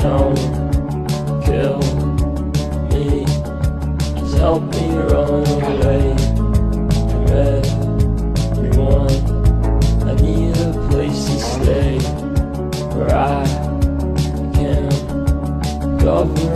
Don't kill me, just help me run away from everyone. I need a place to stay where I can govern